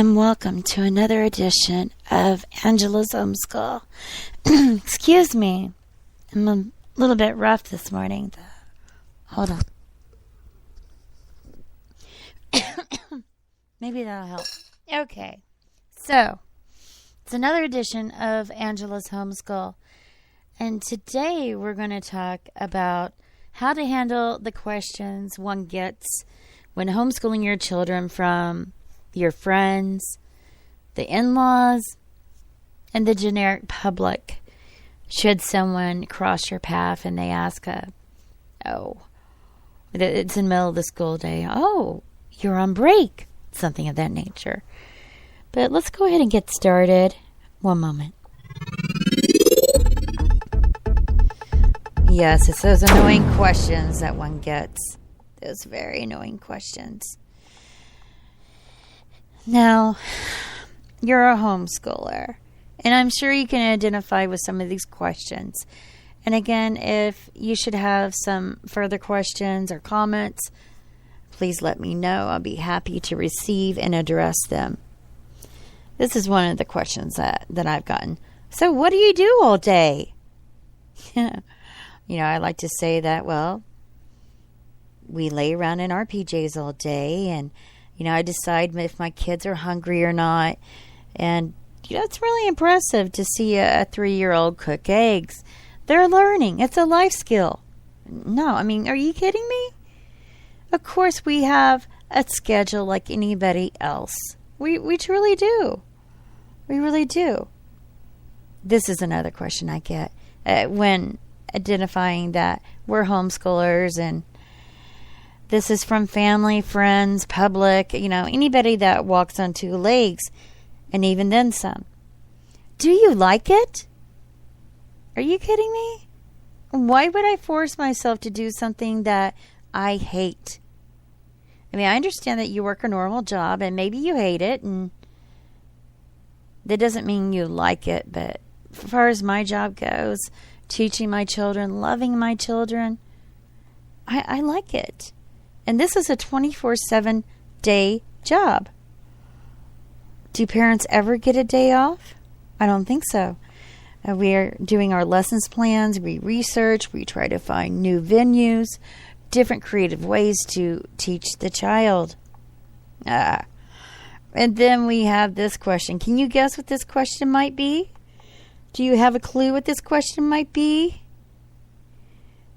and welcome to another edition of Angela's Homeschool. Excuse me, I'm a little bit rough this morning. Hold on. Maybe that'll help. Okay, so it's another edition of Angela's Homeschool, and today we're going to talk about how to handle the questions one gets when homeschooling your children from your friends, the in-laws, and the generic public. Should someone cross your path and they ask, it's in the middle of the school day, you're on break, something of that nature. But let's go ahead and get started. One moment. Yes, it's those annoying questions that one gets. Those very annoying questions. Now, you're a homeschooler, and I'm sure you can identify with some of these questions. And again, if you should have some further questions or comments, please let me know. I'll be happy to receive and address them. This is one of the questions that I've gotten. So what do you do all day? I like to say that, we lay around in our PJs all day, and I decide if my kids are hungry or not. And, it's really impressive to see a 3-year-old cook eggs. They're learning. It's a life skill. No, are you kidding me? Of course, we have a schedule like anybody else. We truly do. We really do. This is another question I get when identifying that we're homeschoolers, and this is from family, friends, public, anybody that walks on two legs, and even then some. Do you like it? Are you kidding me? Why would I force myself to do something that I hate? I understand that you work a normal job and maybe you hate it, and that doesn't mean you like it, but as far as my job goes, teaching my children, loving my children, I like it. And this is a 24/7 day job. Do parents ever get a day off? I don't think so. We are doing our lessons plans, we research, we try to find new venues, different creative ways to teach the child. And then we have this question. Can you guess what this question might be? Do you have a clue what this question might be?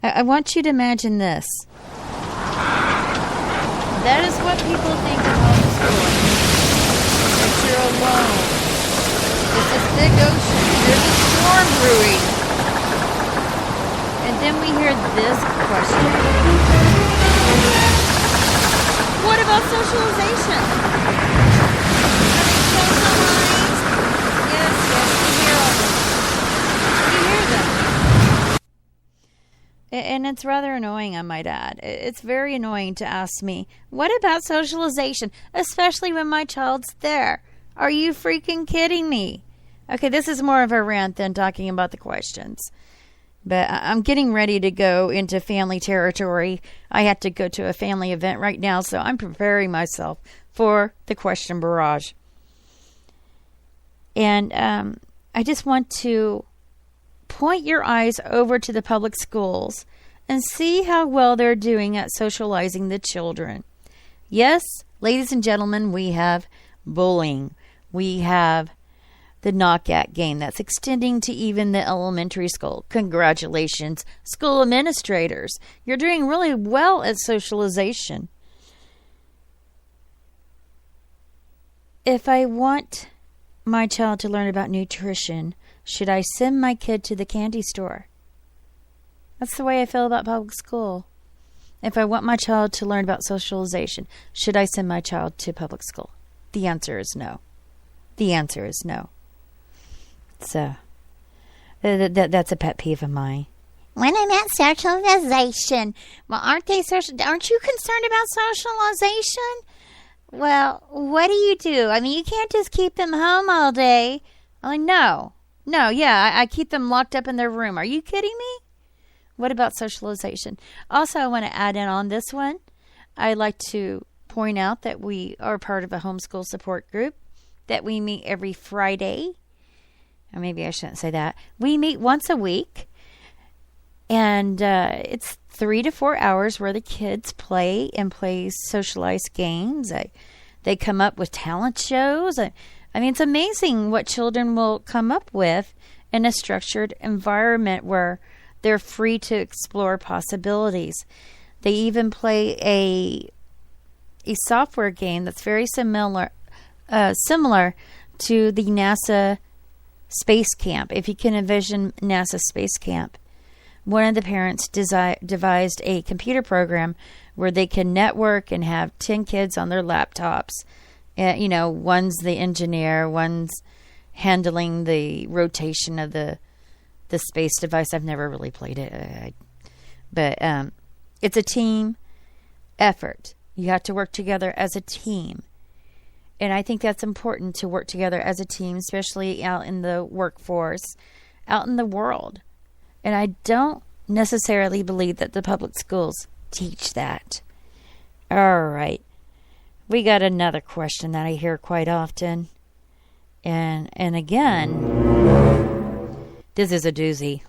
I want you to imagine this. That is what people think of homeschooling. That you're alone. It's this big ocean. There's a storm brewing. And then we hear this question. What about socialization? Socialize? Yes, we hear all this. We hear them. And it's rather annoying, I might add. It's very annoying to ask me, what about socialization? Especially when my child's there. Are you freaking kidding me? Okay, this is more of a rant than talking about the questions. But I'm getting ready to go into family territory. I have to go to a family event right now, so I'm preparing myself for the question barrage. And I just want to point your eyes over to the public schools and see how well they're doing at socializing the children. Yes, ladies and gentlemen, we have bullying. We have the knockout game that's extending to even the elementary school. Congratulations, school administrators. You're doing really well at socialization. If I want my child to learn about nutrition, should I send my kid to the candy store? That's the way I feel about public school. If I want my child to learn about socialization, should I send my child to public school? The answer is no. The answer is no. So, that's a pet peeve of mine. When I'm at socialization, aren't you concerned about socialization? Well, what do? You can't just keep them home all day. No, I keep them locked up in their room. Are you kidding me? What about socialization? Also, I want to add in on this one. I'd like to point out that we are part of a homeschool support group. that we meet every Friday. Or maybe I shouldn't say that. We meet once a week. And it's 3 to 4 hours where the kids play socialized games. They come up with talent shows. I mean, it's amazing what children will come up with in a structured environment where they're free to explore possibilities. They even play a software game that's very similar to the NASA space camp. If you can envision NASA space camp, one of the parents devised a computer program where they can network and have 10 kids on their laptops. One's the engineer, one's handling the rotation of the space device. I've never really played it, but it's a team effort. You have to work together as a team. And I think that's important, to work together as a team, especially out in the workforce, out in the world. And I don't necessarily believe that the public schools teach that. All right. We got another question that I hear quite often. And again, this is a doozy.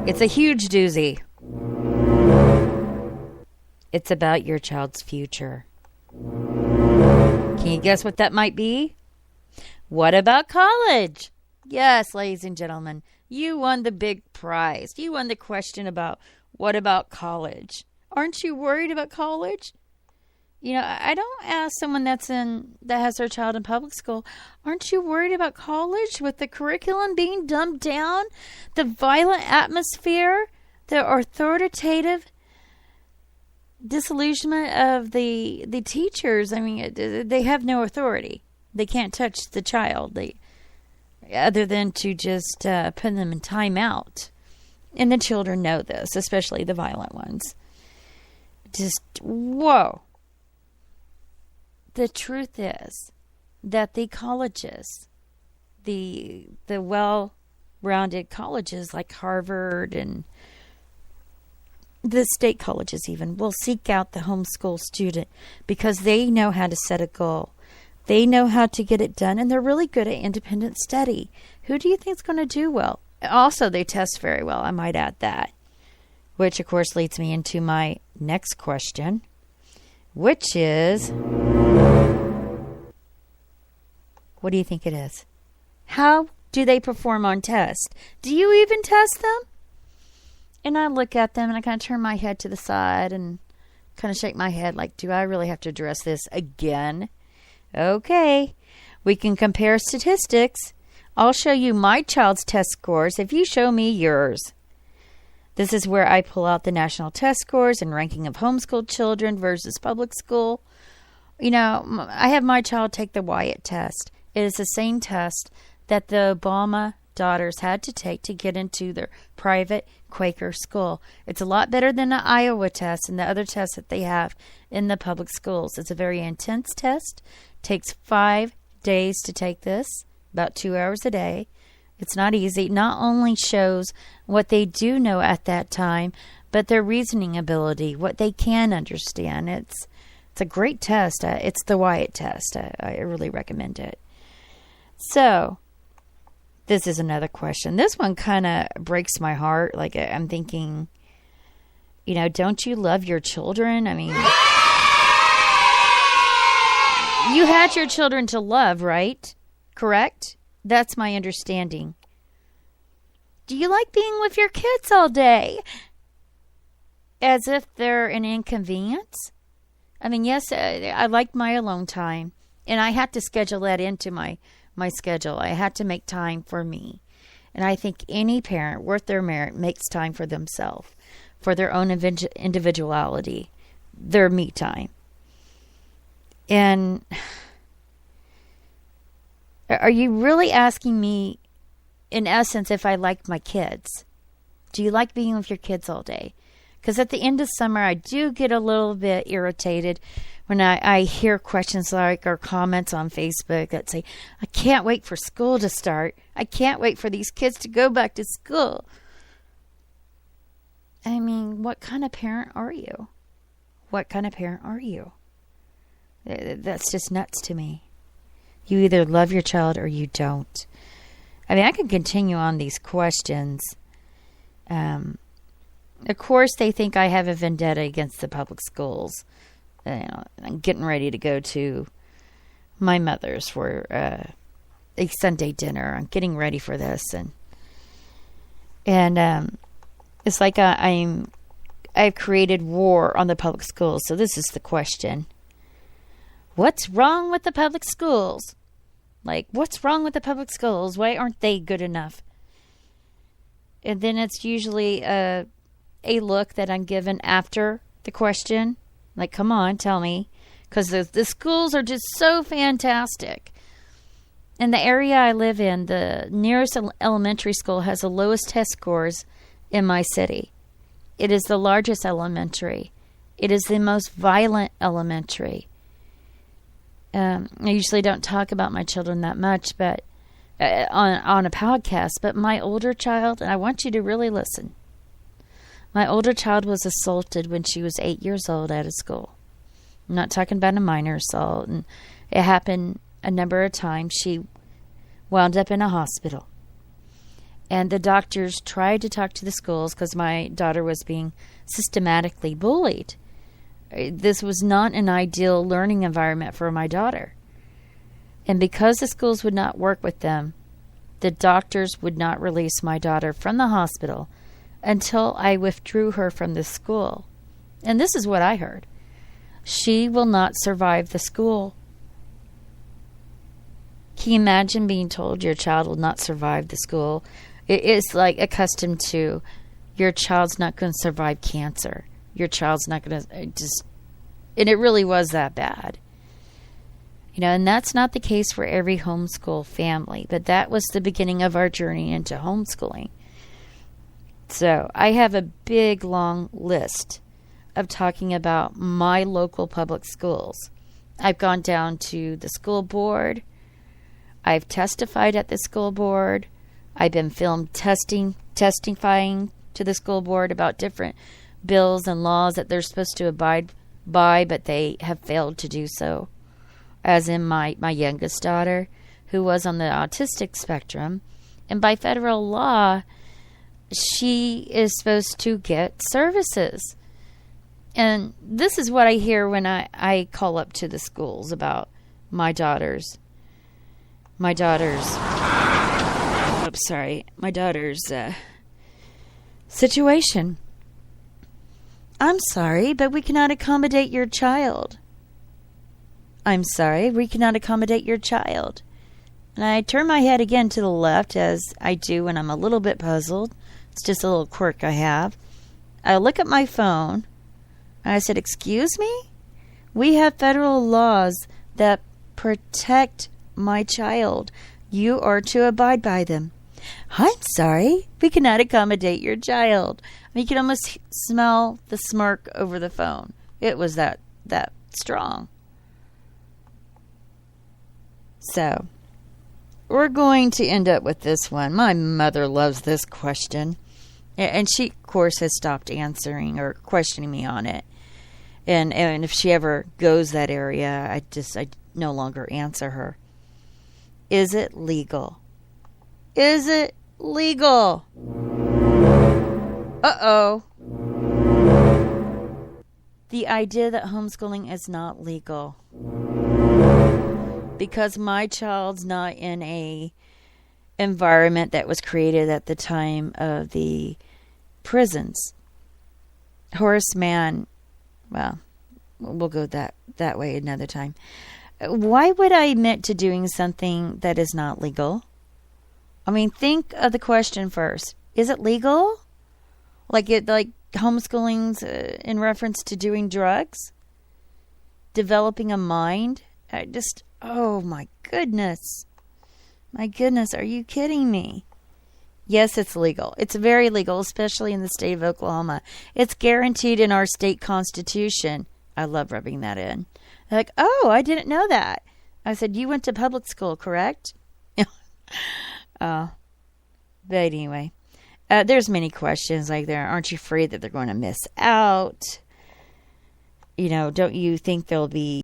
It's a huge doozy. It's about your child's future. Can you guess what that might be? What about college? Yes, ladies and gentlemen, you won the big prize. You won the question about what about college? Aren't you worried about college? I don't ask someone that has their child in public school, aren't you worried about college with the curriculum being dumbed down, the violent atmosphere, the authoritative disillusionment of the teachers? I mean, they have no authority. They can't touch the child, other than to just put them in timeout. And the children know this, especially the violent ones. Just, whoa. The truth is that the colleges, the well-rounded colleges like Harvard and the state colleges even, will seek out the homeschool student because they know how to set a goal. They know how to get it done, and they're really good at independent study. Who do you think is going to do well? Also, they test very well, I might add that. Which, of course, leads me into my next question, which is, what do you think it is? How do they perform on tests? Do you even test them? And I look at them and I kind of turn my head to the side and kind of shake my head like, do I really have to address this again? Okay, we can compare statistics. I'll show you my child's test scores if you show me yours. This is where I pull out the national test scores and ranking of homeschooled children versus public school. I have my child take the Wyatt test. It is the same test that the Obama daughters had to take to get into their private Quaker school. It's a lot better than the Iowa test and the other tests that they have in the public schools. It's a very intense test. Takes 5 days to take this, about 2 hours a day. It's not easy. Not only shows what they do know at that time, but their reasoning ability, what they can understand. It's a great test. It's the Wyatt test. I really recommend it. So, this is another question. This one kind of breaks my heart. Like, I'm thinking, don't you love your children? I mean, you had your children to love, right? Correct? That's my understanding. Do you like being with your kids all day? As if they're an inconvenience? I mean, yes, I like my alone time. And I had to schedule that into my schedule. I had to make time for me. And I think any parent worth their merit makes time for themselves, for their own individuality, their me time. And are you really asking me, in essence, if I like my kids? Do you like being with your kids all day? Because at the end of summer, I do get a little bit irritated when I hear questions like, or comments on Facebook that say, I can't wait for school to start. I can't wait for these kids to go back to school. I mean, what kind of parent are you? What kind of parent are you? That's just nuts to me. You either love your child or you don't. I mean, I could continue on these questions. Of course, they think I have a vendetta against the public schools. I'm getting ready to go to my mother's for a Sunday dinner. I'm getting ready for this, and it's like I've created war on the public schools. So this is the question: what's wrong with the public schools? Like, what's wrong with the public schools? Why aren't they good enough? And then it's usually a look that I'm given after the question. Like, come on, tell me. Because the schools are just so fantastic. In the area I live in, the nearest elementary school has the lowest test scores in my city. It is the largest elementary. It is the most violent elementary. I usually don't talk about my children that much, but on a podcast. But my older child, and I want you to really listen. My older child was assaulted when she was 8 years old at a school. I'm not talking about a minor assault, and it happened a number of times. She wound up in a hospital. And the doctors tried to talk to the schools because my daughter was being systematically bullied. This was not an ideal learning environment for my daughter. And because the schools would not work with them, the doctors would not release my daughter from the hospital until I withdrew her from the school. And this is what I heard. She will not survive the school. Can you imagine being told your child will not survive the school? It is like accustomed to your child's not going to survive cancer. Your child's not going to and it really was that bad. And that's not the case for every homeschool family, but that was the beginning of our journey into homeschooling. So I have a big, long list of talking about my local public schools. I've gone down to the school board. I've testified at the school board. I've been filmed testifying to the school board about different bills and laws that they're supposed to abide by, but they have failed to do so. As in my youngest daughter, who was on the autistic spectrum, and by federal law, she is supposed to get services. And this is what I hear when I call up to the schools about my daughter's situation. I'm sorry, but we cannot accommodate your child. I'm sorry, we cannot accommodate your child. And I turn my head again to the left, as I do when I'm a little bit puzzled. It's just a little quirk I have. I look at my phone, and I said, "Excuse me? We have federal laws that protect my child. You are to abide by them." "I'm sorry, we cannot accommodate your child." You can almost smell the smirk over the phone. It was that strong. So, we're going to end up with this one. My mother loves this question. And she, of course, has stopped answering or questioning me on it. And if she ever goes that area, I no longer answer her. Is it legal? Is it legal? Uh-oh. The idea that homeschooling is not legal. Because my child's not in a environment that was created at the time of the prisons. Horace Mann, well, we'll go that way another time. Why would I admit to doing something that is not legal? I mean, think of the question first. Is it legal? Like homeschooling's in reference to doing drugs? Developing a mind? Oh my goodness. My goodness, are you kidding me? Yes, it's legal. It's very legal, especially in the state of Oklahoma. It's guaranteed in our state constitution. I love rubbing that in. They're like, "Oh, I didn't know that." I said, "You went to public school, correct?" But anyway, there's many questions like there. Aren't you afraid that they're going to miss out? Don't you think there'll be